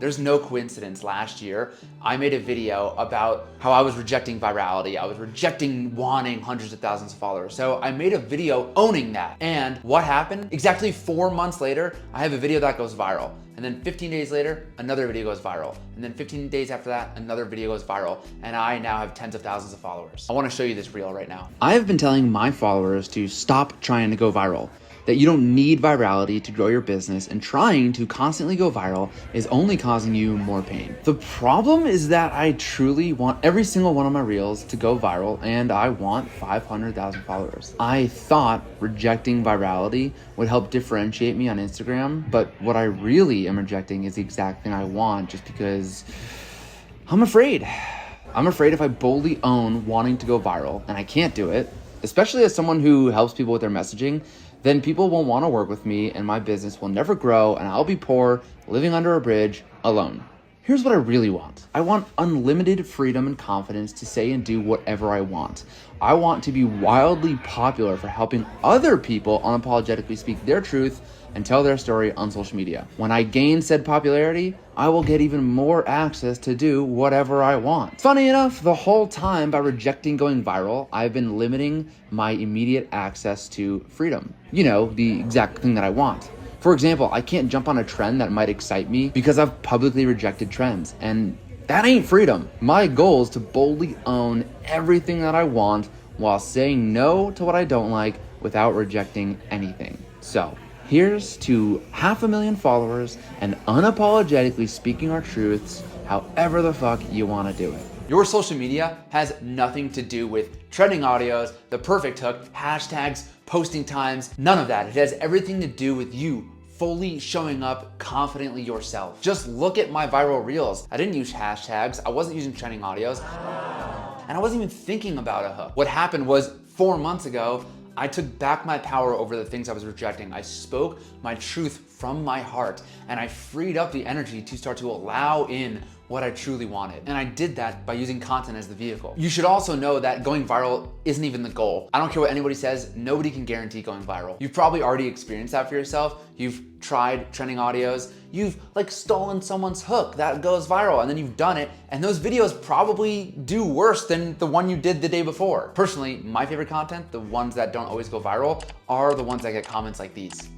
There's no coincidence. Last year, I made a video about how I was rejecting virality. I was rejecting wanting hundreds of thousands of followers. So I made a video owning that. And what happened? Exactly 4 months later, I have a video that goes viral. And then 15 days later, another video goes viral. And then 15 days after that, another video goes viral. And I now have tens of thousands of followers. I wanna show you this reel right now. I have been telling my followers to stop trying to go viral, that you don't need virality to grow your business, and trying to constantly go viral is only causing you more pain. The problem is that I truly want every single one of my reels to go viral, and I want 500,000 followers. I thought rejecting virality would help differentiate me on Instagram, but what I really am rejecting is the exact thing I want, just because I'm afraid. I'm afraid if I boldly own wanting to go viral, and I can't do it, especially as someone who helps people with their messaging, then people won't want to work with me and my business will never grow and I'll be poor, living under a bridge, alone. Here's what I really want. I want unlimited freedom and confidence to say and do whatever I want. I want to be wildly popular for helping other people unapologetically speak their truth and tell their story on social media. When I gain said popularity, I will get even more access to do whatever I want. Funny enough, the whole time by rejecting going viral, I've been limiting my immediate access to freedom. You know, the exact thing that I want. For example, I can't jump on a trend that might excite me because I've publicly rejected trends, and that ain't freedom. My goal is to boldly own everything that I want while saying no to what I don't like without rejecting anything. So, here's to 500,000 followers and unapologetically speaking our truths however the fuck you want to do it. Your social media has nothing to do with trending audios, the perfect hook, hashtags, posting times, none of that. It has everything to do with you fully showing up confidently yourself. Just look at my viral reels. I didn't use hashtags, I wasn't using trending audios, and I wasn't even thinking about a hook. What happened was 4 months ago, I took back my power over the things I was rejecting. I spoke my truth from my heart, and I freed up the energy to start to allow in what I truly wanted. And I did that by using content as the vehicle. You should also know that going viral isn't even the goal. I don't care what anybody says, nobody can guarantee going viral. You've probably already experienced that for yourself. You've tried trending audios, you've like stolen someone's hook that goes viral, and then you've done it, and those videos probably do worse than the one you did the day before. Personally, my favorite content, the ones that don't always go viral, are the ones that get comments like these.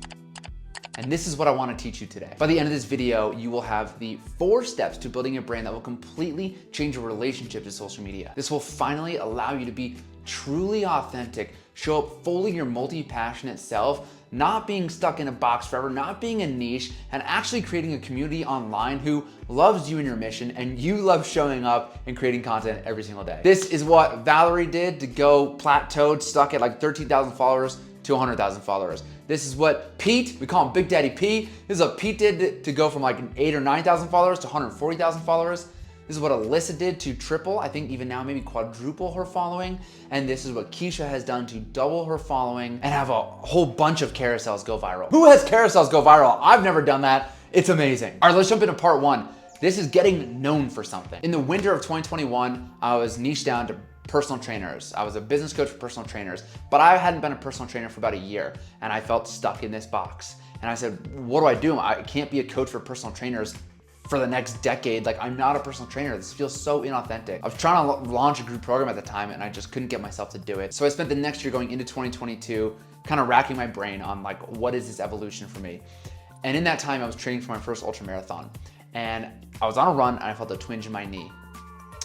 And this is what I want to teach you today. By the end of this video, you will have the 4 steps to building a brand that will completely change your relationship to social media. This will finally allow you to be truly authentic, show up fully your multi-passionate self, not being stuck in a box forever, not being a niche, and actually creating a community online who loves you and your mission, and you love showing up and creating content every single day. This is what Valerie did to go plateaued, stuck at like 13,000 followers to 100,000 followers. This is what Pete, we call him Big Daddy P. This is what Pete did to go from like 8,000 or 9,000 followers to 140,000 followers. This is what Alyssa did to triple, I think even now maybe quadruple her following. And this is what Keisha has done to double her following and have a whole bunch of carousels go viral. Who has carousels go viral? I've never done that. It's amazing. All right, let's jump into part 1. This is getting known for something. In the winter of 2021, I was niched down to personal trainers. I was a business coach for personal trainers, but I hadn't been a personal trainer for about a year, and I felt stuck in this box. And I said, what do I do? I can't be a coach for personal trainers for the next decade. Like, I'm not a personal trainer. This feels so inauthentic. I was trying to launch a group program at the time, and I just couldn't get myself to do it. So I spent the next year going into 2022, kind of racking my brain on like, what is this evolution for me? And in that time, I was training for my first ultra marathon, and I was on a run and I felt a twinge in my knee.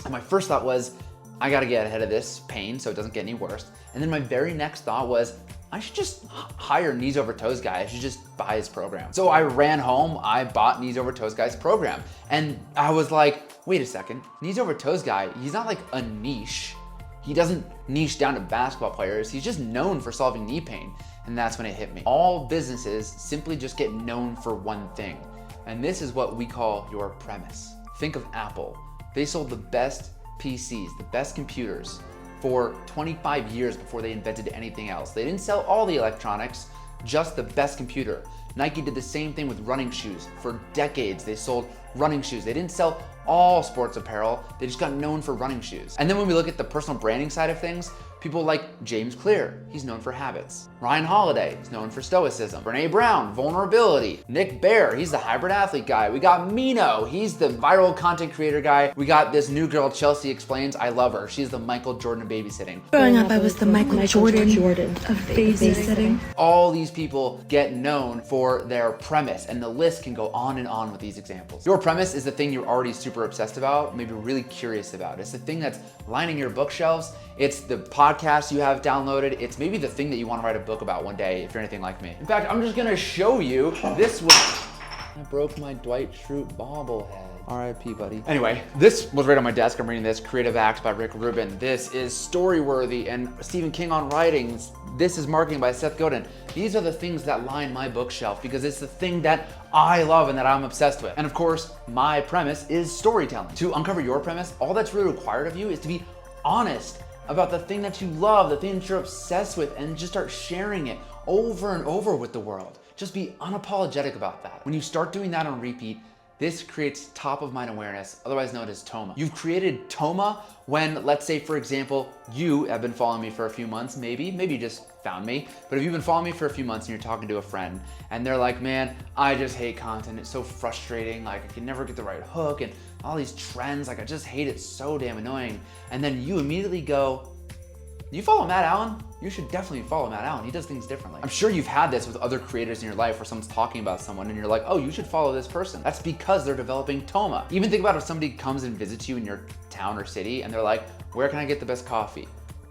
And my first thought was, I gotta get ahead of this pain so it doesn't get any worse. And then my very next thought was, I should just hire Knees Over Toes Guy. I should just buy his program. So I ran home, I bought Knees Over Toes Guy's program. And I was like, wait a second, Knees Over Toes Guy, he's not like a niche. He doesn't niche down to basketball players. He's just known for solving knee pain. And that's when it hit me. All businesses simply just get known for one thing. And this is what we call your premise. Think of Apple. They sold the best PCs, the best computers, for 25 years before they invented anything else. They didn't sell all the electronics, just the best computer. Nike did the same thing with running shoes. For decades, they sold running shoes. They didn't sell all sports apparel, they just got known for running shoes. And then when we look at the personal branding side of things, People like James Clear, he's known for habits. Ryan Holiday, he's known for stoicism. Brene Brown, vulnerability. Nick Bare, he's the hybrid athlete guy. We got Mino, he's the viral content creator guy. We got this new girl, Chelsea Explains, I love her. She's the Michael Jordan of babysitting. Growing up, I was the Michael Jordan of babysitting. All these people get known for their premise, and the list can go on and on with these examples. Your premise is the thing you're already super obsessed about, maybe really curious about. It's the thing that's lining your bookshelves. It's the podcast you have downloaded. It's maybe the thing that you want to write a book about one day if you're anything like me. In fact, I'm just gonna show you this one. I broke my Dwight Schrute bobblehead. R.I.P. buddy. Anyway, this was right on my desk. I'm reading this, Creative Acts by Rick Rubin. This is Storyworthy and Stephen King on Writings. This is Marketing by Seth Godin. These are the things that line my bookshelf because it's the thing that I love and that I'm obsessed with. And of course, my premise is storytelling. To uncover your premise, all that's really required of you is to be honest about the thing that you love, the thing that you're obsessed with, and just start sharing it over and over with the world. Just be unapologetic about that. When you start doing that on repeat, this creates top of mind awareness, otherwise known as TOMA. You've created TOMA when, let's say, for example, you have been following me for a few months, maybe you just found me, but if you've been following me for a few months and you're talking to a friend and they're like, man, I just hate content, it's so frustrating, like I can never get the right hook and all these trends, like I just hate it, so damn annoying. And then you immediately go, you follow Matt Allen? You should definitely follow Matt Allen. He does things differently. I'm sure you've had this with other creators in your life where someone's talking about someone and you're like, oh, you should follow this person. That's because they're developing TOMA. Even think about if somebody comes and visits you in your town or city and they're like, where can I get the best coffee?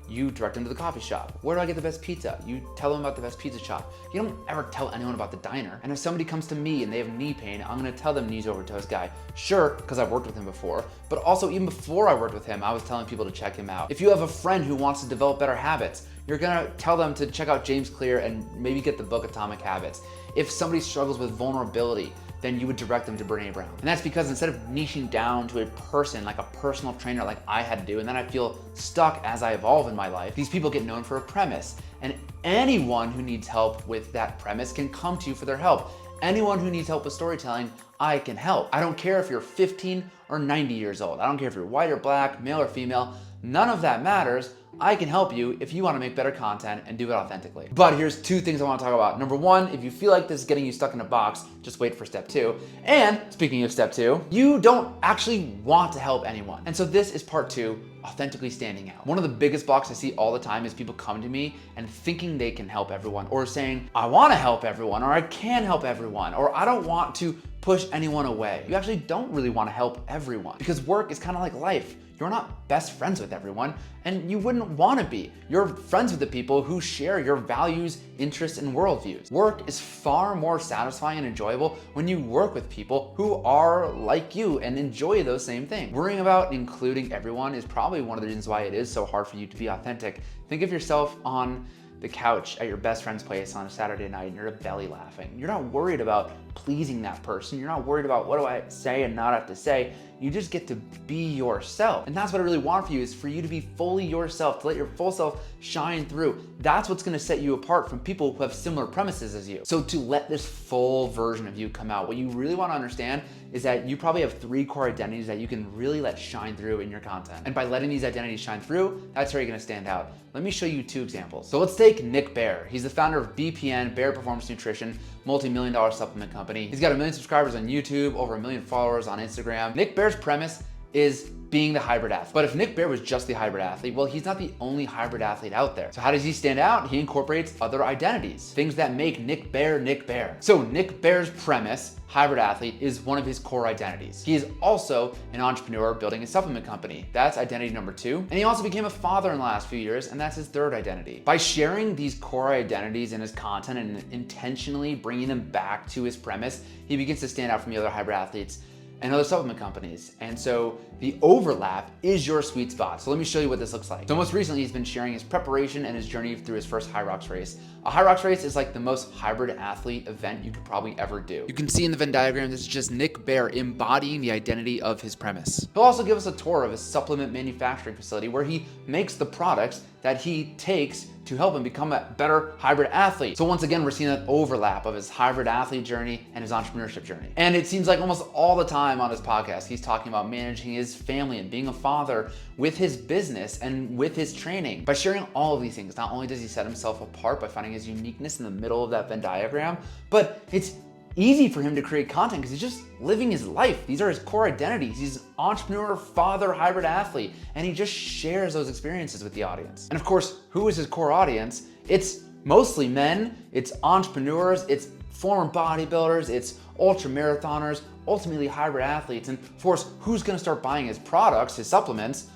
You direct them to the coffee shop. Where do I get the best pizza? You tell them about the best pizza shop. You don't ever tell anyone about the diner. And if somebody comes to me and they have knee pain, I'm gonna tell them knees over toes guy. Sure, because I've worked with him before, but also even before I worked with him, I was telling people to check him out. If you have a friend who wants to develop better habits, you're gonna tell them to check out James Clear and maybe get the book Atomic Habits. If somebody struggles with vulnerability, then you would direct them to Brene Brown. And that's because instead of niching down to a person, like a personal trainer like I had to do, and then I feel stuck as I evolve in my life, these people get known for a premise. And anyone who needs help with that premise can come to you for their help. Anyone who needs help with storytelling, I can help. I don't care if you're 15 or 90 years old. I don't care if you're white or black, male or female. None of that matters. I can help you if you want to make better content and do it authentically. But here's two things I want to talk about. Number one, if you feel like this is getting you stuck in a box, just wait for step two. And speaking of step two, you don't actually want to help anyone. And so this is part two, authentically standing out. One of the biggest blocks I see all the time is people come to me and thinking they can help everyone, or saying, I want to help everyone, or I can help everyone, or I don't want to push anyone away. You actually don't really want to help everyone because work is kind of like life. You're not best friends with everyone, and you wouldn't want to be. You're friends with the people who share your values, interests, and worldviews. Work is far more satisfying and enjoyable when you work with people who are like you and enjoy those same things. Worrying about including everyone is probably one of the reasons why it is so hard for you to be authentic. Think of yourself on the couch at your best friend's place on a Saturday night and you're belly laughing. You're not worried about pleasing that person. You're not worried about what do I say and not have to say. You just get to be yourself. And that's what I really want for you, is for you to be fully yourself, to let your full self shine through. That's what's gonna set you apart from people who have similar premises as you. So to let this full version of you come out, what you really wanna understand is that you probably have 3 core identities that you can really let shine through in your content. And by letting these identities shine through, that's where you're gonna stand out. Let me show you 2 examples. So let's take Nick Bare. He's the founder of BPN, Bare Performance Nutrition, multi-million-dollar supplement company. He's got 1 million subscribers on YouTube, over 1 million followers on Instagram. Nick Bare's premise is being the hybrid athlete. But if Nick Bare was just the hybrid athlete, well, he's not the only hybrid athlete out there. So how does he stand out? He incorporates other identities, things that make Nick Bare Nick Bare. So Nick Bare's premise, hybrid athlete, is one of his core identities. He is also an entrepreneur building a supplement company. That's identity number 2. And he also became a father in the last few years, and that's his 3rd identity. By sharing these core identities in his content and intentionally bringing them back to his premise, he begins to stand out from the other hybrid athletes and other supplement companies. And so the overlap is your sweet spot. So let me show you what this looks like. So most recently, he's been sharing his preparation and his journey through his first HYROX race. A HYROX race is like the most hybrid athlete event you could probably ever do. You can see in the Venn diagram, this is just Nick Bare embodying the identity of his premise. He'll also give us a tour of his supplement manufacturing facility where he makes the products that he takes to help him become a better hybrid athlete. So once again, we're seeing that overlap of his hybrid athlete journey and his entrepreneurship journey. And it seems like almost all the time on his podcast, he's talking about managing his family and being a father with his business and with his training. By sharing all of these things, not only does he set himself apart by finding his uniqueness in the middle of that Venn diagram, but it's easy for him to create content because he's just living his life. These are his core identities. He's an entrepreneur, father, hybrid athlete, and he just shares those experiences with the audience. And of course, who is his core audience? It's mostly men, it's entrepreneurs, it's former bodybuilders, it's ultra marathoners, ultimately hybrid athletes. And of course, who's gonna start buying his products, his supplements?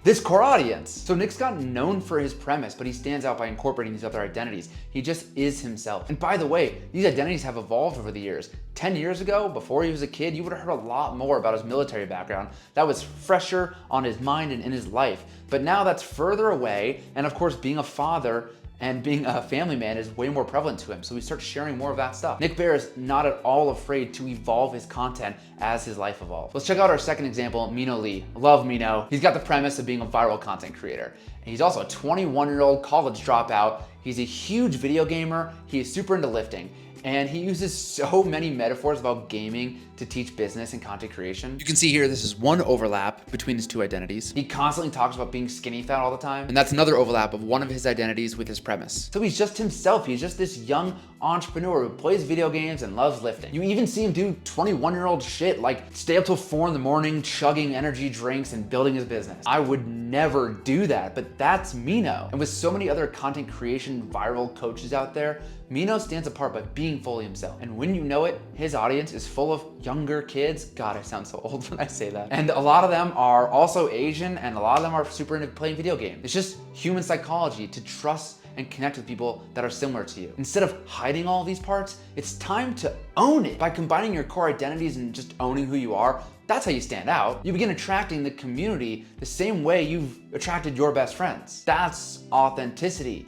This core audience. So Nick's gotten known for his premise, but he stands out by incorporating these other identities. He just is himself. And by the way, these identities have evolved over the years. 10 years ago, before he was a kid, you would have heard a lot more about his military background. That was fresher on his mind and in his life. But now that's further away. And of course, being a father and being a family man is way more prevalent to him. So he starts sharing more of that stuff. Nick Bare is not at all afraid to evolve his content as his life evolves. Let's check out our second example, Mino Lee. Love Mino. He's got the premise of being a viral content creator. And he's also a 21-year-old college dropout. He's a huge video gamer. He is super into lifting. And he uses so many metaphors about gaming to teach business and content creation. You can see here, this is one overlap between his two identities. He constantly talks about being skinny fat all the time. And that's another overlap of one of his identities with his premise. So he's just himself. He's just this young entrepreneur who plays video games and loves lifting. You even see him do 21-year-old shit like stay up till 4 a.m, chugging energy drinks and building his business. I would never do that, but that's Mino. And with so many other content creation viral coaches out there, Mino stands apart by being fully himself. And when you know it, his audience is full of younger kids. God, I sound so old when I say that. And a lot of them are also Asian, and a lot of them are super into playing video games. It's just human psychology to trust and connect with people that are similar to you. Instead of hiding all these parts, it's time to own it. By combining your core identities and just owning who you are, that's how you stand out. You begin attracting the community the same way you've attracted your best friends. That's authenticity.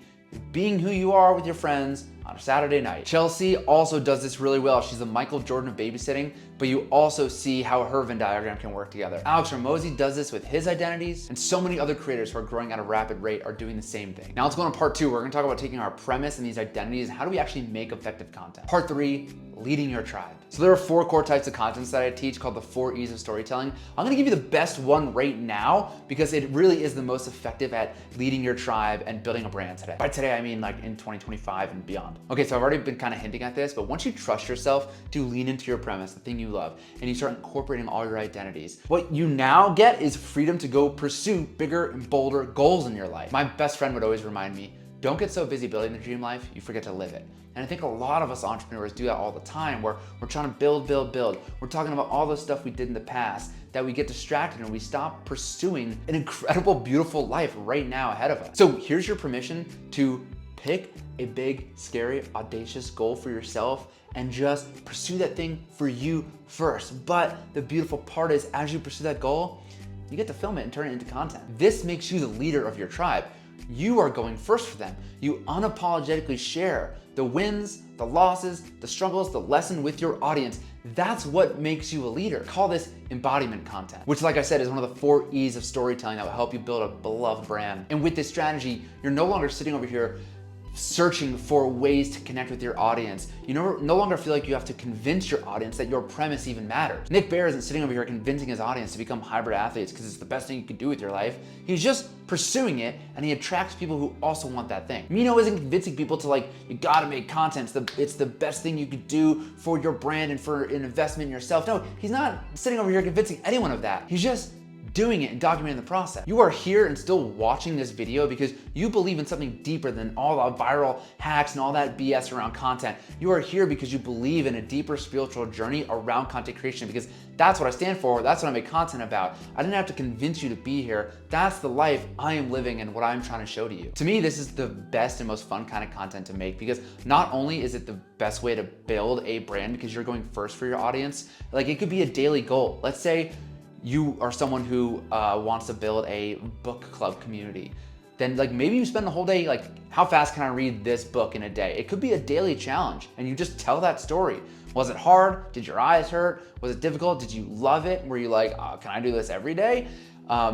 Being who you are with your friends on a Saturday night. Chelsea also does this really well. She's the Michael Jordan of babysitting, but you also see how her Venn diagram can work together. Alex Hormozi does this with his identities, and so many other creators who are growing at a rapid rate are doing the same thing. Now let's go on to part 2. We're gonna talk about taking our premise and these identities and how do we actually make effective content. Part 3, leading your tribe. So there are 4 core types of contents that I teach called the 4 E's of storytelling. I'm gonna give you the best one right now because it really is the most effective at leading your tribe and building a brand today. By today, I mean like in 2025 and beyond. Okay, so I've already been kind of hinting at this, but once you trust yourself to lean into your premise, the thing you love, and you start incorporating all your identities, what you now get is freedom to go pursue bigger and bolder goals in your life. My best friend would always remind me, don't get so busy building the dream life, you forget to live it. And I think a lot of us entrepreneurs do that all the time, where we're trying to build. We're talking about all the stuff we did in the past that we get distracted and we stop pursuing an incredible, beautiful life right now ahead of us. So here's your permission to pick a big, scary, audacious goal for yourself and just pursue that thing for you first. But the beautiful part is, as you pursue that goal, you get to film it and turn it into content. This makes you the leader of your tribe. You are going first for them. You unapologetically share the wins, the losses, the struggles, the lesson with your audience. That's what makes you a leader. Call this embodiment content, which, like I said, is one of the 4 E's of storytelling that will help you build a beloved brand. And with this strategy, you're no longer sitting over here searching for ways to connect with your audience. You no longer feel like you have to convince your audience that your premise even matters. Nick Bare isn't sitting over here convincing his audience to become hybrid athletes because it's the best thing you can do with your life. He's just pursuing it, and he attracts people who also want that thing. Mino isn't convincing people to like, you gotta make content. It's the best thing you could do for your brand and for an investment in yourself. No, he's not sitting over here convincing anyone of that. He's just doing it and documenting the process. You are here and still watching this video because you believe in something deeper than all the viral hacks and all that BS around content. You are here because you believe in a deeper spiritual journey around content creation, because that's what I stand for. That's what I make content about. I didn't have to convince you to be here. That's the life I am living and what I'm trying to show to you. To me, this is the best and most fun kind of content to make, because not only is it the best way to build a brand because you're going first for your audience, like it could be a daily goal. Let's say you are someone who wants to build a book club community. Then like maybe you spend the whole day like, how fast can I read this book in a day? It could be a daily challenge, and you just tell that story. Was it hard? Did your eyes hurt? Was it difficult? Did you love it? Were you like, oh, can I do this every day?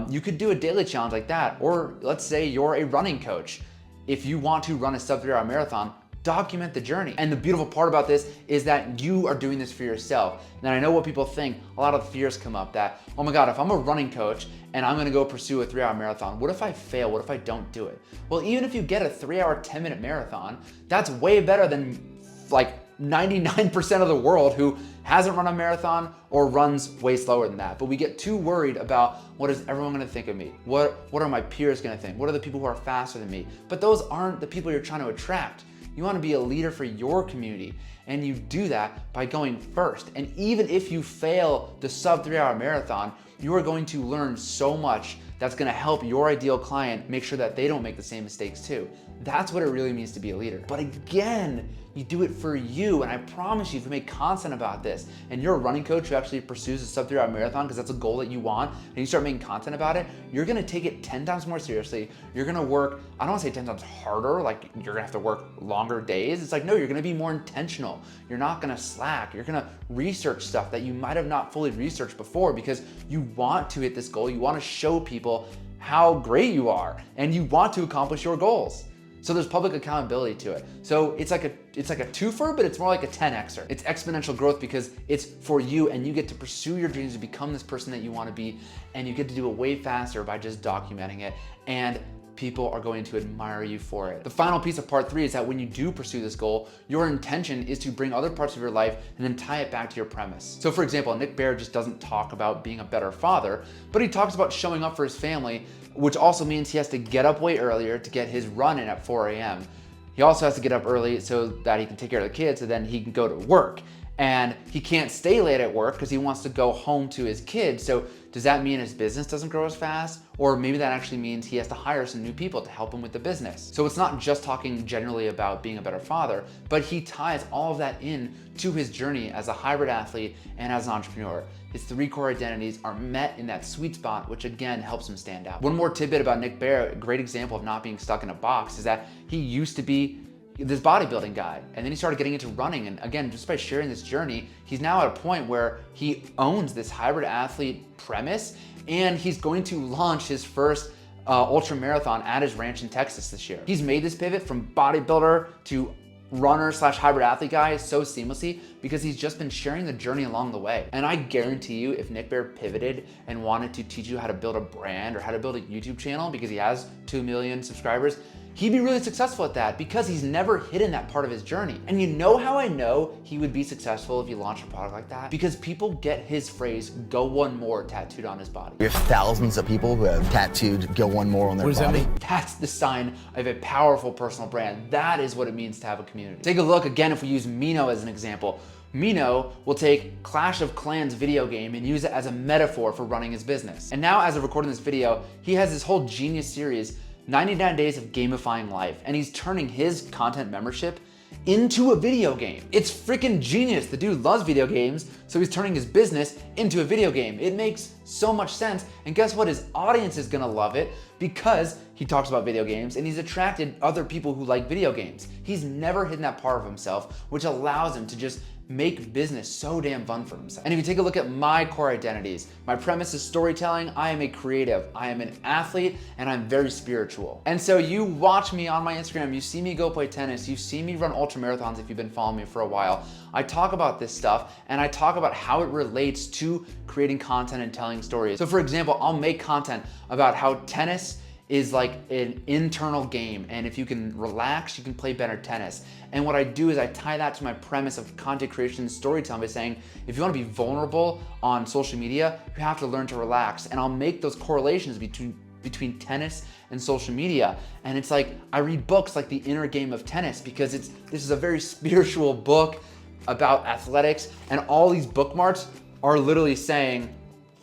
You could do a daily challenge like that. Or let's say you're a running coach. If you want to run a sub 3-hour marathon, document the journey. And the beautiful part about this is that you are doing this for yourself. And I know what people think, a lot of fears come up that, oh my God, if I'm a running coach and I'm gonna go pursue a 3-hour marathon, what if I fail? What if I don't do it? Well, even if you get a 3-hour, 10-minute marathon, that's way better than like 99% of the world who hasn't run a marathon or runs way slower than that. But we get too worried about what is everyone gonna think of me? What are my peers gonna think? What are the people who are faster than me? But those aren't the people you're trying to attract. You wanna be a leader for your community, and you do that by going first. And even if you fail the sub 3-hour marathon, you are going to learn so much that's gonna help your ideal client make sure that they don't make the same mistakes too. That's what it really means to be a leader. But again, you do it for you, and I promise you, if you make content about this, and you're a running coach who actually pursues a sub 3-hour marathon because that's a goal that you want, and you start making content about it, you're gonna take it 10 times more seriously. You're gonna work, I don't wanna say 10 times harder, like you're gonna have to work longer days. It's like, no, you're gonna be more intentional. You're not gonna slack. You're gonna research stuff that you might have not fully researched before because you want to hit this goal. You wanna show people how great you are, and you want to accomplish your goals. So there's public accountability to it. So it's like a twofer, but it's more like a 10xer. It's exponential growth because it's for you, and you get to pursue your dreams to become this person that you want to be, and you get to do it way faster by just documenting it, and people are going to admire you for it. The final piece of part 3 is that when you do pursue this goal, your intention is to bring other parts of your life and then tie it back to your premise. So for example, Nick Bare just doesn't talk about being a better father, but he talks about showing up for his family, which also means he has to get up way earlier to get his run in at 4 a.m. He also has to get up early so that he can take care of the kids, so then he can go to work. And he can't stay late at work because he wants to go home to his kids. So does that mean his business doesn't grow as fast? Or maybe that actually means he has to hire some new people to help him with the business. So it's not just talking generally about being a better father, but he ties all of that in to his journey as a hybrid athlete and as an entrepreneur. His 3 core identities are met in that sweet spot, which again helps him stand out. One more tidbit about Nick Bare, a great example of not being stuck in a box, is that he used to be this bodybuilding guy, and then he started getting into running, and again, just by sharing this journey, he's now at a point where he owns this hybrid athlete premise, and he's going to launch his first ultra marathon at his ranch in Texas this year. He's made this pivot from bodybuilder to runner / hybrid athlete guy so seamlessly because he's just been sharing the journey along the way. And I guarantee you, if Nick Bare pivoted and wanted to teach you how to build a brand or how to build a YouTube channel because he has 2 million subscribers, he'd be really successful at that because he's never hidden that part of his journey. And you know how I know he would be successful if he launched a product like that? Because people get his phrase, "Go one more," tattooed on his body. We have thousands of people who have tattooed "Go one more" on their body. What does that mean? That's the sign of a powerful personal brand. That is what it means to have a community. Take a look again if we use Mino as an example. Mino will take Clash of Clans video game and use it as a metaphor for running his business. And now, as of recording this video, he has this whole genius series, 99 Days of Gamifying Life, and he's turning his content membership into a video game. It's freaking genius. The dude loves video games, so he's turning his business into a video game. It makes so much sense, and guess what? His audience is gonna love it because he talks about video games and he's attracted other people who like video games. He's never hidden that part of himself, which allows him to just make business so damn fun for himself. And if you take a look at my core identities, my premise is storytelling. I am a creative, I am an athlete, and I'm very spiritual. And so you watch me on my Instagram, you see me go play tennis, you see me run ultra marathons if you've been following me for a while. I talk about this stuff and I talk about how it relates to creating content and telling stories. So for example, I'll make content about how tennis is like an internal game, and if you can relax, you can play better tennis. And what I do is I tie that to my premise of content creation and storytelling by saying, if you want to be vulnerable on social media, you have to learn to relax. And I'll make those correlations between tennis and social media. And it's like, I read books like The Inner Game of Tennis because this is a very spiritual book about athletics, and all these bookmarks are literally saying,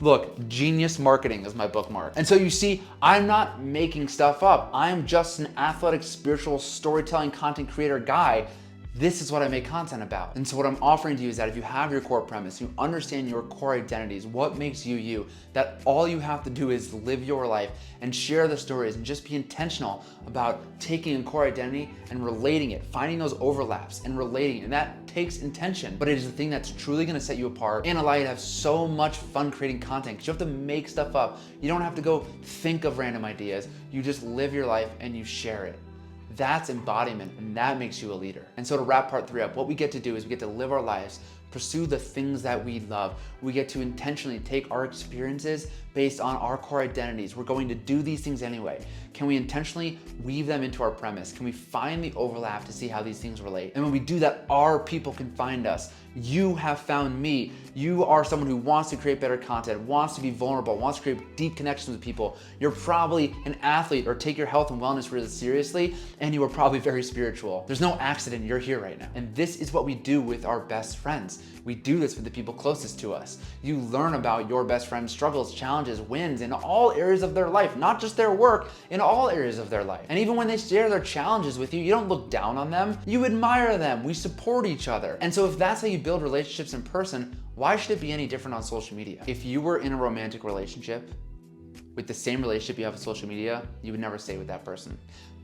look, genius marketing is my bookmark. And so you see, I'm not making stuff up. I'm just an athletic, spiritual, storytelling, content creator guy This is what I make content about. And so what I'm offering to you is that if you have your core premise, you understand your core identities, what makes you you, that all you have to do is live your life and share the stories and just be intentional about taking a core identity and relating it, finding those overlaps and relating it. And that takes intention, but it is the thing that's truly gonna set you apart and allow you to have so much fun creating content, because you have to make stuff up. You don't have to go think of random ideas. You just live your life and you share it. That's embodiment, and that makes you a leader. And so to wrap part 3 up, what we get to do is we get to live our lives, pursue the things that we love. We get to intentionally take our experiences based on our core identities. We're going to do these things anyway. Can we intentionally weave them into our premise? Can we find the overlap to see how these things relate? And when we do that, our people can find us. You have found me. You are someone who wants to create better content, wants to be vulnerable, wants to create deep connections with people. You're probably an athlete or take your health and wellness really seriously, and you are probably very spiritual. There's no accident you're here right now. And this is what we do with our best friends. We do this with the people closest to us. You learn about your best friend's struggles, challenges, wins in all areas of their life, not just their work, in all areas of their life. And even when they share their challenges with you, you don't look down on them. You admire them. We support each other. And so if that's how you build relationships in person, why should it be any different on social media? If you were in a romantic relationship with the same relationship you have with social media, you would never stay with that person.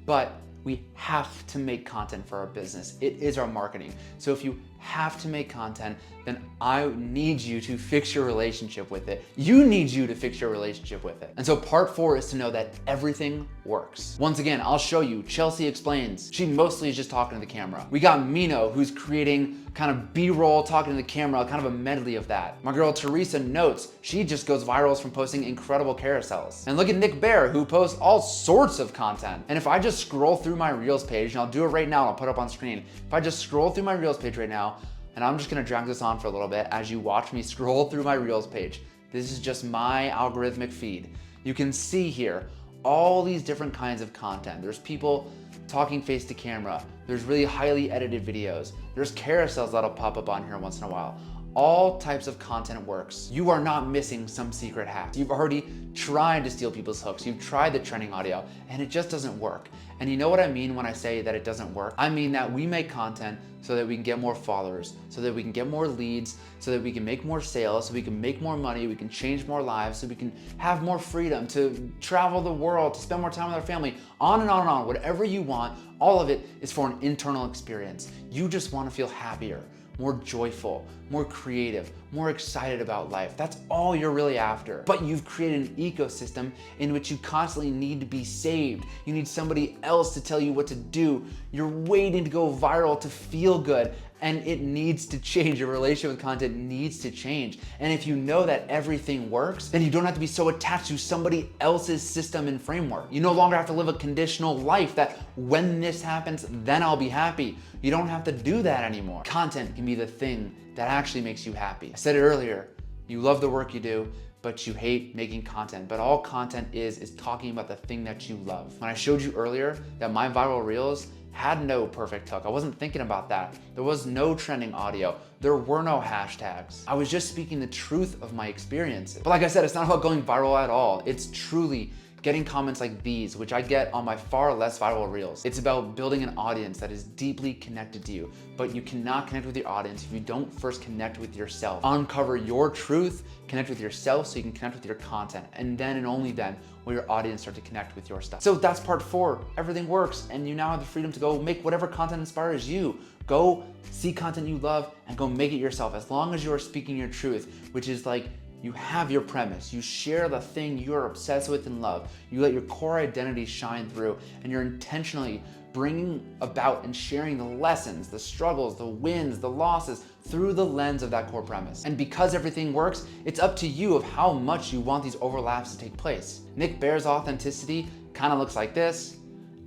But we have to make content for our business. It is our marketing. So if you have to make content, then I need you to fix your relationship with it. You need you to fix your relationship with it. And so part 4 is to know that everything works. Once again, I'll show you. Chelsea explains. She mostly is just talking to the camera. We got Mino, who's creating kind of B-roll, talking to the camera, kind of a medley of that. My girl Teresa notes. She just goes viral from posting incredible carousels. And look at Nick Bear, who posts all sorts of content. And if I just scroll through my Reels page, and I'll do it right now, and I'll put it up on screen. If I just scroll through my Reels page right now, and I'm just gonna drag this on for a little bit as you watch me scroll through my Reels page. This is just my algorithmic feed. You can see here all these different kinds of content. There's people talking face to camera. There's really highly edited videos. There's carousels that'll pop up on here once in a while. All types of content works. You are not missing some secret hack. You've already tried to steal people's hooks. You've tried the trending audio and it just doesn't work. And you know what I mean when I say that it doesn't work? I mean that we make content so that we can get more followers, so that we can get more leads, so that we can make more sales, so we can make more money, we can change more lives, so we can have more freedom to travel the world, to spend more time with our family, on and on and on. Whatever you want, all of it is for an internal experience. You just want to feel happier, more joyful, more creative, more excited about life. That's all you're really after. But you've created an ecosystem in which you constantly need to be saved. You need somebody else to tell you what to do. You're waiting to go viral to feel good. And it needs to change. Your relationship with content needs to change. And if you know that everything works, then you don't have to be so attached to somebody else's system and framework. You no longer have to live a conditional life that when this happens, then I'll be happy. You don't have to do that anymore. Content can be the thing that actually makes you happy. I said it earlier, you love the work you do, but you hate making content. But all content is talking about the thing that you love. When I showed you earlier that my viral reels had no perfect hook. I wasn't thinking about that. There was no trending audio. There were no hashtags. I was just speaking the truth of my experiences. But like I said, it's not about going viral at all. It's truly getting comments like these, which I get on my far less viral reels. It's about building an audience that is deeply connected to you, but you cannot connect with your audience if you don't first connect with yourself. Uncover your truth, connect with yourself so you can connect with your content. And then and only then will your audience start to connect with your stuff. So that's part 4. Everything works and you now have the freedom to go make whatever content inspires you. Go see content you love and go make it yourself, as long as you are speaking your truth, which is like, you have your premise, you share the thing you're obsessed with and love, you let your core identity shine through, and you're intentionally bringing about and sharing the lessons, the struggles, the wins, the losses through the lens of that core premise. And because everything works, it's up to you of how much you want these overlaps to take place. Nick Bear's authenticity kind of looks like this.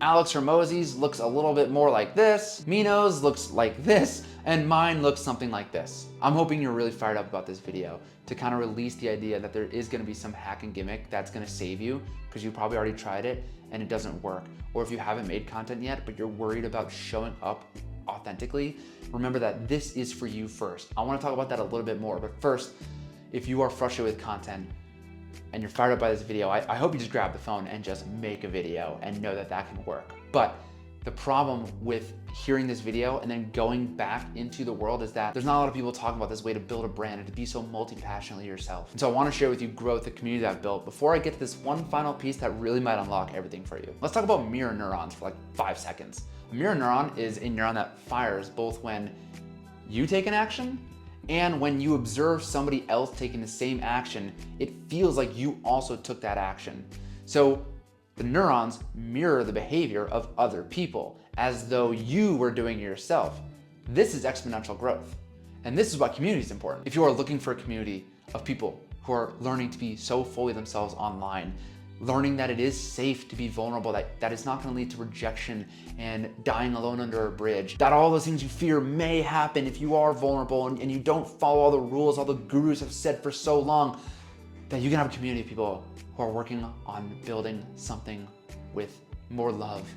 Alex Hormozi's looks a little bit more like this. Mino's looks like this, and mine looks something like this. I'm hoping you're really fired up about this video to kind of release the idea that there is gonna be some hack and gimmick that's gonna save you, because you probably already tried it and it doesn't work. Or if you haven't made content yet, but you're worried about showing up authentically, remember that this is for you first. I wanna talk about that a little bit more, but first, if you are frustrated with content, and you're fired up by this video, I hope you just grab the phone and just make a video and know that that can work. But The problem with hearing this video and then going back into the world is that there's not a lot of people talking about this way to build a brand and to be so multi-passionately yourself. And so I want to share with you growth, the community that I've built, before I get to this one final piece that really might unlock everything for you. Let's talk about mirror neurons for like 5 seconds. A mirror neuron is a neuron that fires both when you take an action and when you observe somebody else taking the same action, it feels like you also took that action. So the neurons mirror the behavior of other people as though you were doing it yourself. This is exponential growth. And this is why community is important. If you are looking for a community of people who are learning to be so fully themselves online, learning that it is safe to be vulnerable, that it's not gonna lead to rejection and dying alone under a bridge, that all those things you fear may happen if you are vulnerable and you don't follow all the rules all the gurus have said for so long, that you can have a community of people who are working on building something with more love,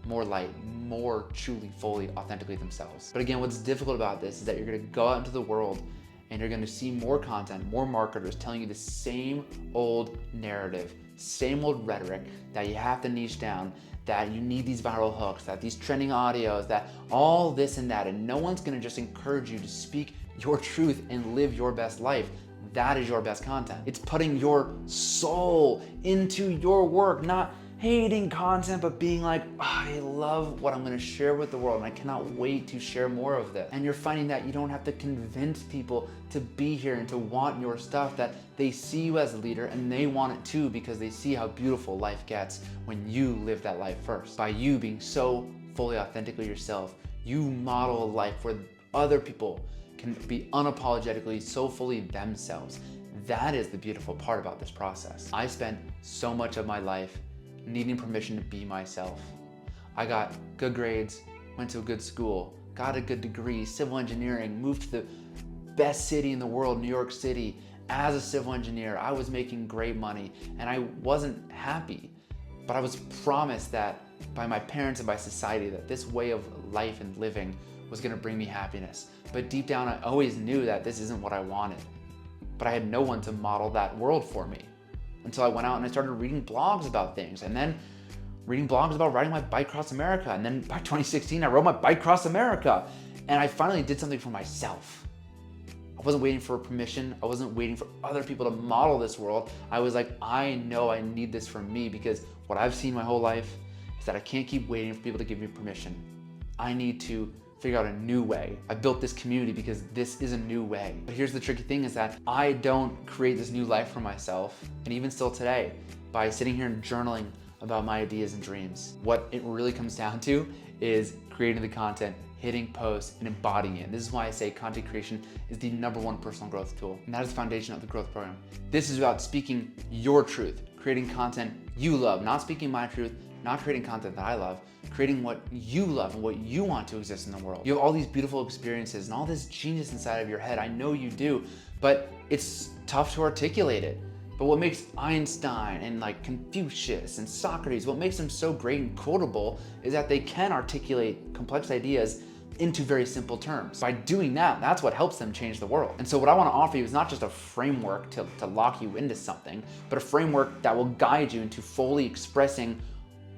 more light, more truly, fully, authentically themselves. But again, what's difficult about this is that you're gonna go out into the world and you're gonna see more content, more marketers telling you the same old narrative, same old rhetoric that you have to niche down, that you need these viral hooks, that these trending audios, that all this and that, and no one's gonna just encourage you to speak your truth and live your best life. That is your best content. It's putting your soul into your work, not hating content, but being like, oh, I love what I'm gonna share with the world and I cannot wait to share more of this. And you're finding that you don't have to convince people to be here and to want your stuff, that they see you as a leader and they want it too because they see how beautiful life gets when you live that life first. By you being so fully authentically yourself, you model a life where other people can be unapologetically so fully themselves. That is the beautiful part about this process. I spent so much of my life needing permission to be myself. I got good grades, went to a good school, got a good degree, civil engineering, moved to the best city in the world, New York City. As a civil engineer, I was making great money and I wasn't happy, but I was promised that by my parents and by society that this way of life and living was gonna bring me happiness. But deep down, I always knew that this isn't what I wanted. But I had no one to model that world for me until I went out and I started reading blogs about things, and then reading blogs about riding my bike across America. And then by 2016, I rode my bike across America. And I finally did something for myself. I wasn't waiting for permission. I wasn't waiting for other people to model this world. I was like, I know I need this for me, because what I've seen my whole life is that I can't keep waiting for people to give me permission. I need to figure out a new way. I built this community because this is a new way. But here's the tricky thing, is that I don't create this new life for myself, and even still today, by sitting here and journaling about my ideas and dreams. What it really comes down to is creating the content, hitting post, and embodying it. This is why I say content creation is the #1 personal growth tool, and that is the foundation of the growth program. This is about speaking your truth, creating content you love, not speaking my truth, not creating content that I love, creating what you love and what you want to exist in the world. You have all these beautiful experiences and all this genius inside of your head. I know you do, but it's tough to articulate it. But what makes Einstein and like Confucius and Socrates, what makes them so great and quotable is that they can articulate complex ideas into very simple terms. By doing that, that's what helps them change the world. And so what I want to offer you is not just a framework to lock you into something, but a framework that will guide you into fully expressing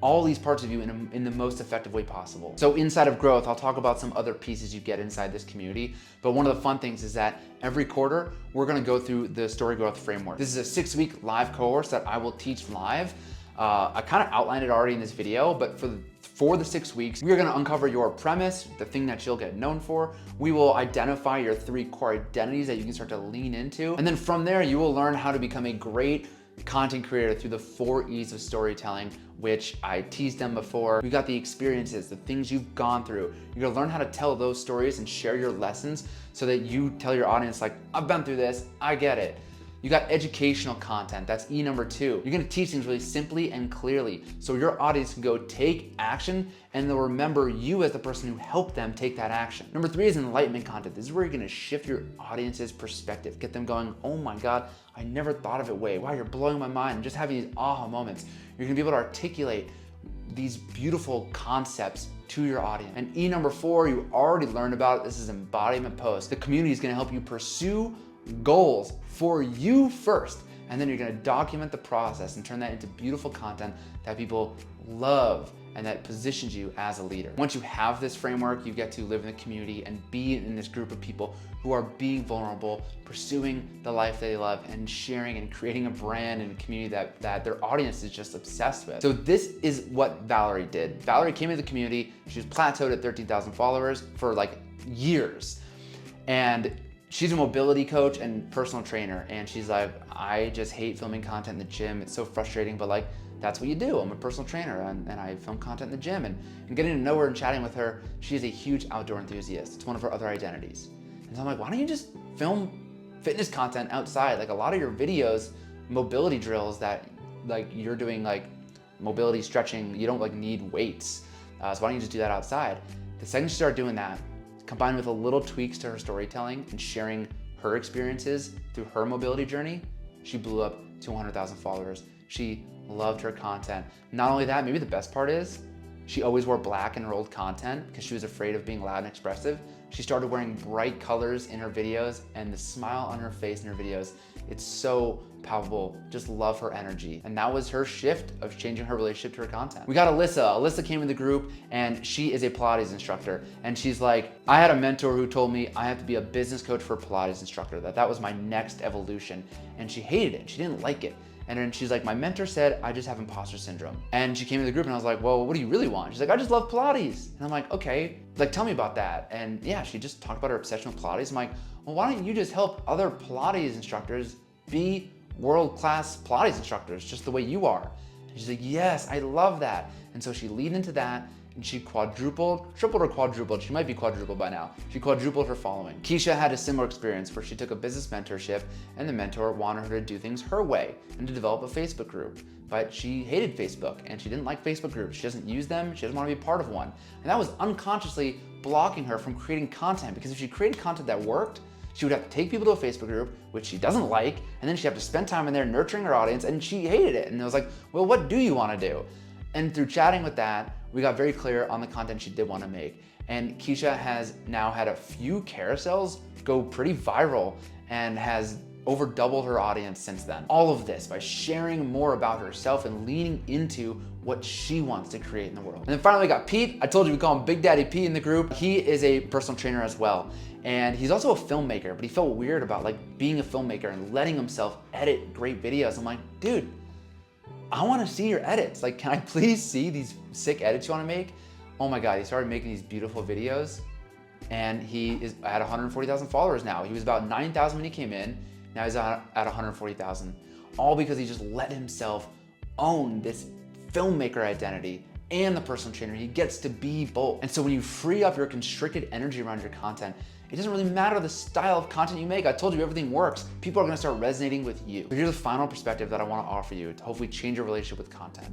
all these parts of you in the most effective way possible. So inside of growth, I'll talk about some other pieces you get inside this community. But one of the fun things is that every quarter, we're gonna go through the Story Growth Framework. This is a 6-week live course that I will teach live. I kind of outlined it already in this video, but for the 6 weeks, we are gonna uncover your premise, the thing that you'll get known for. We will identify your 3 core identities that you can start to lean into. And then from there, you will learn how to become a great content creator through the 4 E's of storytelling, which I teased them before. We got the experiences, the things you've gone through. You're gonna learn how to tell those stories and share your lessons so that you tell your audience like, I've been through this, I get it. You got educational content, that's E number 2. You're gonna teach things really simply and clearly so your audience can go take action and they'll remember you as the person who helped them take that action. Number 3 is enlightenment content. This is where you're gonna shift your audience's perspective, get them going, oh my God, I never thought of it way. Wow, you're blowing my mind. And just having these aha moments. You're gonna be able to articulate these beautiful concepts to your audience. And E number 4, you already learned about it. This is embodiment post. The community is gonna help you pursue goals for you first And then you're gonna document the process and turn that into beautiful content that people love and that positions you as a leader. Once you have this framework, you get to live in the community and be in this group of people who are being vulnerable, pursuing the life they love, and sharing and creating a brand and community that their audience is just obsessed with. So this is what Valerie did. Valerie came into the community, she was plateaued at 13,000 followers for like years. And she's a mobility coach and personal trainer. And she's like, I just hate filming content in the gym. It's so frustrating, but like, that's what you do. I'm a personal trainer and I film content in the gym. And getting to know her and chatting with her, she is a huge outdoor enthusiast. It's one of her other identities. And so I'm like, why don't you just film fitness content outside? Like a lot of your videos, mobility drills that like you're doing like mobility stretching, you don't like need weights. So why don't you just do that outside? The second she started doing that, combined with a little tweaks to her storytelling and sharing her experiences through her mobility journey, she blew up to 100,000 followers. She loved her content. Not only that, maybe the best part is she always wore black in her old content because she was afraid of being loud and expressive. She started wearing bright colors in her videos, and the smile on her face in her videos, it's so palpable. Just love her energy. And that was her shift of changing her relationship to her content. We got Alyssa. Alyssa came in the group and she is a Pilates instructor. And she's like, I had a mentor who told me I have to be a business coach for a Pilates instructor, that was my next evolution. And she hated it. She didn't like it. And then she's like, my mentor said, I just have imposter syndrome. And she came to the group and I was like, well, what do you really want? She's like, I just love Pilates. And I'm like, okay, like tell me about that. And yeah, she just talked about her obsession with Pilates. I'm like, well, why don't you just help other Pilates instructors be world-class Pilates instructors, just the way you are? And she's like, yes, I love that. And so she leaned into that and she quadrupled, tripled or quadrupled, she might be quadrupled by now. She quadrupled her following. Keisha had a similar experience where she took a business mentorship and the mentor wanted her to do things her way and to develop a Facebook group. But she hated Facebook and she didn't like Facebook groups. She doesn't use them, she doesn't want to be part of one. And that was unconsciously blocking her from creating content, because if she created content that worked, she would have to take people to a Facebook group, which she doesn't like, and then she'd have to spend time in there nurturing her audience, and she hated it. And I was like, well, what do you want to do? And through chatting with that, we got very clear on the content she did want to make. And Keisha has now had a few carousels go pretty viral and has over doubled her audience since then. All of this by sharing more about herself and leaning into what she wants to create in the world. And then finally we got Pete. I told you we call him Big Daddy P in the group. He is a personal trainer as well. And he's also a filmmaker, but he felt weird about like being a filmmaker and letting himself edit great videos. I'm like, dude, I want to see your edits. Like, can I please see these sick edits you want to make? Oh my God, he started making these beautiful videos and he is at 140,000 followers now. He was about 9,000 when he came in. Now he's at 140,000, all because he just let himself own this filmmaker identity and the personal trainer. He gets to be both. And so when you free up your constricted energy around your content, it doesn't really matter the style of content you make. I told you everything works. People are gonna start resonating with you. But here's the final perspective that I wanna offer you to hopefully change your relationship with content.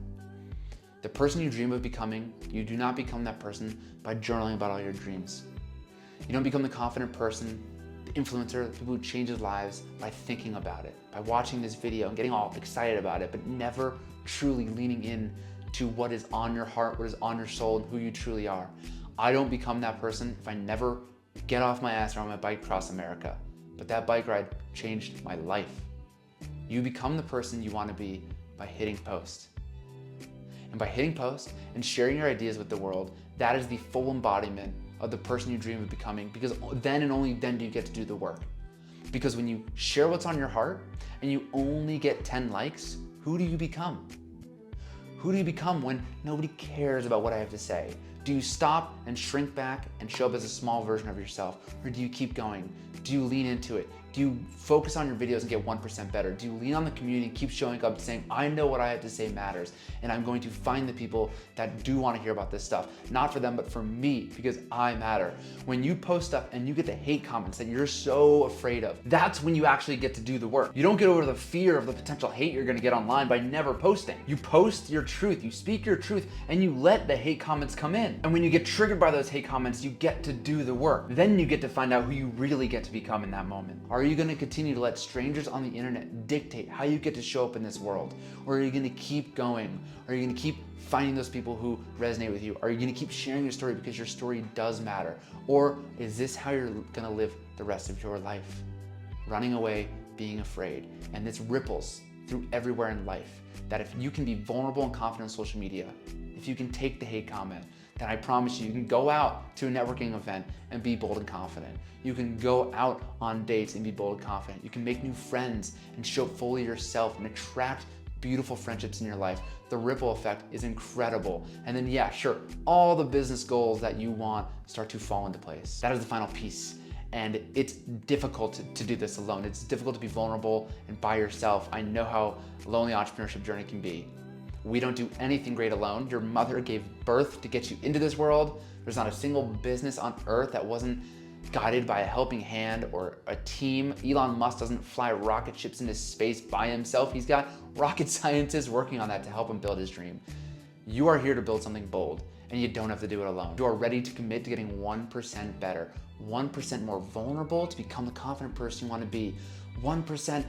The person you dream of becoming, you do not become that person by journaling about all your dreams. You don't become the confident person, the influencer, the people who change their lives by thinking about it, by watching this video and getting all excited about it, but never truly leaning in to what is on your heart, what is on your soul, and who you truly are. I don't become that person if I never get off my ass or on my bike across America. But that bike ride changed my life. You become the person you want to be by hitting post. And by hitting post and sharing your ideas with the world, that is the full embodiment of the person you dream of becoming, because then and only then do you get to do the work. Because when you share what's on your heart and you only get 10 likes, who do you become? Who do you become when nobody cares about what I have to say? Do you stop and shrink back and show up as a small version of yourself? Or do you keep going? Do you lean into it? Do you focus on your videos and get 1% better? Do you lean on the community and keep showing up saying, I know what I have to say matters, and I'm going to find the people that do want to hear about this stuff, not for them, but for me, because I matter. When you post stuff and you get the hate comments that you're so afraid of, that's when you actually get to do the work. You don't get over the fear of the potential hate you're going to get online by never posting. You post your truth, you speak your truth, and you let the hate comments come in. And when you get triggered by those hate comments, you get to do the work. Then you get to find out who you really get to become in that moment. Are you going to continue to let strangers on the internet dictate how you get to show up in this world? Or are you going to keep going? Are you going to keep finding those people who resonate with you? Are you going to keep sharing your story because your story does matter? Or is this how you're going to live the rest of your life? Running away, being afraid. And this ripples through everywhere in life that if you can be vulnerable and confident on social media, if you can take the hate comment, then I promise you, you can go out to a networking event and be bold and confident. You can go out on dates and be bold and confident. You can make new friends and show fully yourself and attract beautiful friendships in your life. The ripple effect is incredible. And then yeah, sure, all the business goals that you want start to fall into place. That is the final piece. And it's difficult to do this alone. It's difficult to be vulnerable and by yourself. I know how lonely entrepreneurship journey can be. We don't do anything great alone. Your mother gave birth to get you into this world. There's not a single business on earth that wasn't guided by a helping hand or a team. Elon Musk doesn't fly rocket ships into space by himself. He's got rocket scientists working on that to help him build his dream. You are here to build something bold, and you don't have to do it alone. You are ready to commit to getting 1% better, 1% more vulnerable to become the confident person you want to be, 1%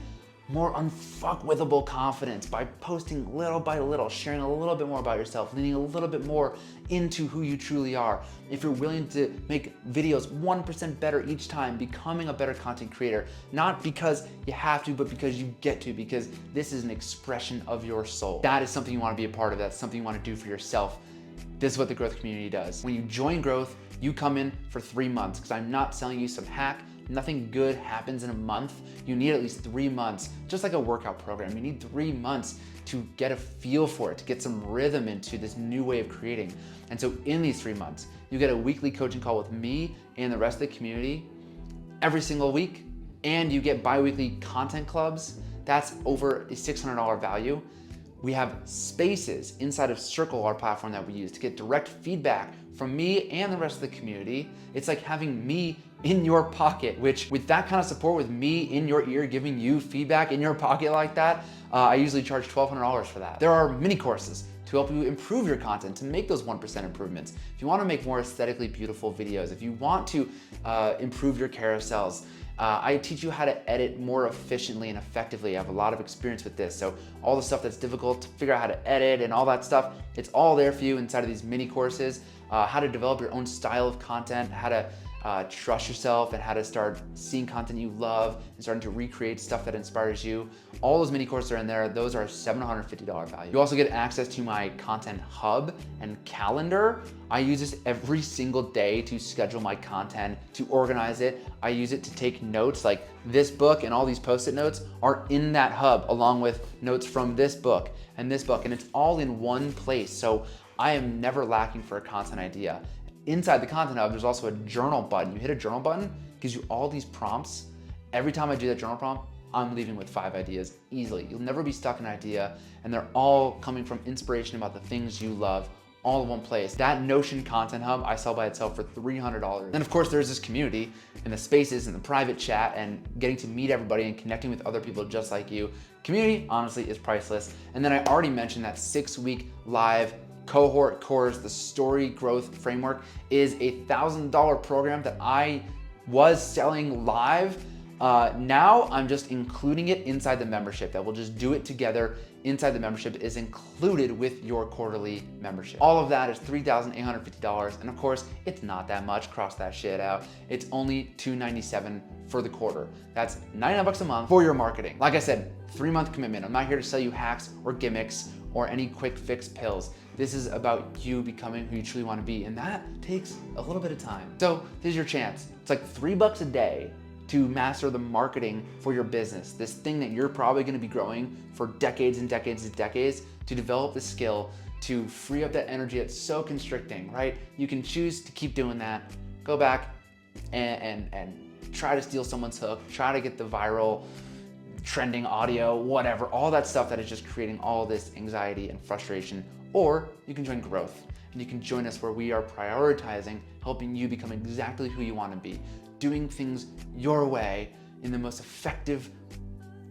more unfuckwithable confidence by posting little by little, sharing a little bit more about yourself, leaning a little bit more into who you truly are. If you're willing to make videos 1% better each time, becoming a better content creator, not because you have to, but because you get to, because this is an expression of your soul. That is something you want to be a part of. That's something you want to do for yourself. This is what the Growth community does. When you join Growth, you come in for 3 months, because I'm not selling you some hack. Nothing good happens in a month. You need at least 3 months, just like a workout program. You need 3 months to get a feel for it, to get some rhythm into this new way of creating. And so in these 3 months, you get a weekly coaching call with me and the rest of the community every single week, and you get bi-weekly content clubs. That's over a $600 value. We have spaces inside of Circle, our platform that we use to get direct feedback from me and the rest of the community. It's like having me in your pocket, which with that kind of support, with me in your ear, giving you feedback in your pocket like that, I usually charge $1,200 for that. There are mini courses to help you improve your content, to make those 1% improvements. If you want to make more aesthetically beautiful videos, if you want to improve your carousels, I teach you how to edit more efficiently and effectively. I have a lot of experience with this. So all the stuff that's difficult to figure out how to edit and all that stuff, it's all there for you inside of these mini courses. How to develop your own style of content, how to trust yourself, and how to start seeing content you love and starting to recreate stuff that inspires you. All those mini courses are in there. Those are $750 value. You also get access to my content hub and calendar. I use this every single day to schedule my content, to organize it. I use it to take notes, like this book and all these post-it notes are in that hub, along with notes from this book, and it's all in one place. So I am never lacking for a content idea. Inside the Content Hub, there's also a journal button. You hit a journal button, it gives you all these prompts. Every time I do that journal prompt, I'm leaving with 5 ideas easily. You'll never be stuck in an idea, and they're all coming from inspiration about the things you love, all in one place. That Notion Content Hub I sell by itself for $300. Then of course there's this community and the spaces and the private chat and getting to meet everybody and connecting with other people just like you. Community honestly is priceless. And then I already mentioned that 6-week live cohort course, the Story Growth Framework, is a $1,000 program that I was selling live. Now I'm just including it inside the membership, that we'll just do it together inside the membership. Is included with your quarterly membership. All of that is $3,850. And of course, it's not that much, cross that shit out. It's only $297 for the quarter. That's $99 a month for your marketing. Like I said, 3-month commitment. I'm not here to sell you hacks or gimmicks or any quick fix pills. This is about you becoming who you truly want to be, and that takes a little bit of time. So this is your chance. It's like $3 a day to master the marketing for your business, this thing that you're probably going to be growing for decades and decades and decades, to develop the skill to free up that energy that's so constricting, right? You can choose to keep doing that, go back and try to steal someone's hook, try to get the viral trending audio, whatever, all that stuff that is just creating all this anxiety and frustration. Or you can join Growth, and you can join us where we are prioritizing helping you become exactly who you want to be, doing things your way in the most effective,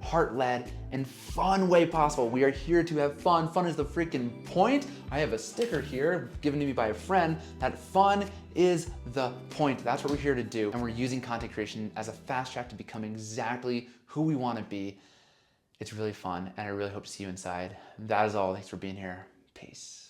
heart-led, and fun way possible. We are here to have fun. Fun is the freaking point. I have a sticker here given to me by a friend that fun is the point. That's what we're here to do. And we're using content creation as a fast track to become exactly who we want to be. It's really fun, and I really hope to see you inside. That is all. Thanks for being here. Peace.